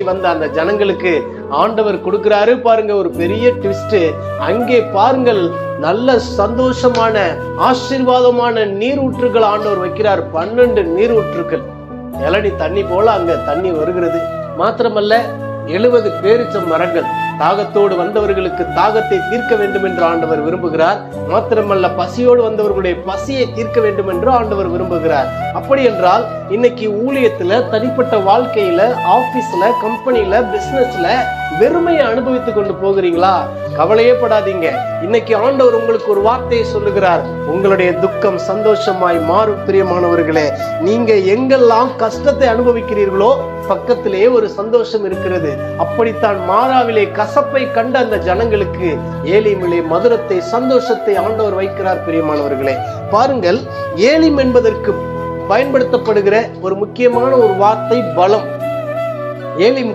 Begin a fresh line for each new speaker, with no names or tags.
வந்த அந்த ஜனங்களுக்கு ஆண்டவர் கொடுக்கிறாரு பாருங்க ஒரு பெரிய ட்விஸ்ட். அங்கே பாருங்கள், நல்ல சந்தோஷமான ஆசீர்வாதமான நீரூற்றுகள் ஆண்டவர் வைக்கிறார். 12 நீரூற்றுகள், இளநி தண்ணி போல அங்க தண்ணி வருகிறது. மாத்திரமல்ல 70 பேரிச்ச மரங்கள். தாகத்தோடு வந்தவர்களுக்கு தாகத்தை தீர்க்க வேண்டும் என்று ஆண்டவர் விரும்புகிறார். மாத்திரமல்ல பசியோடு வந்தவர்களுடைய பசியை தீர்க்க வேண்டும் என்று ஆண்டவர் விரும்புகிறார். அப்படி என்றால் இன்னைக்கு ஊழியத்துல, தனிப்பட்ட வாழ்க்கையில, ஆபீஸ்ல, கம்பெனில, பிசினஸ்ல வெறுமையை அனுபவித்துக் கொண்டு போகிறீங்களா? கவலையே படாதீங்க. இன்னைக்கு ஆண்டவர் உங்களுக்கு ஒரு வார்த்தையை சொல்லுகிறார். உங்களுடைய துக்கம் சந்தோஷமாய் மாறும். பிரியமானவர்களே, நீங்க எங்கெல்லாம் கஷ்டத்தை அனுபவிக்கிறீர்களோ பக்கத்திலேயே ஒரு சந்தோஷம் இருக்கிறது. அப்படித்தான் மாறாவிலே கசப்பை கண்ட அந்த ஜனங்களுக்கு ஏலிமிலே மதுரத்தை, சந்தோஷத்தை ஆண்டவர் வைக்கிறார். பிரியமானவர்களே, பாருங்கள், ஏலிம் என்பதற்கு பயன்படுத்தப்படுகிற ஒரு முக்கியமான ஒரு வார்த்தை பலம். ஏலிம்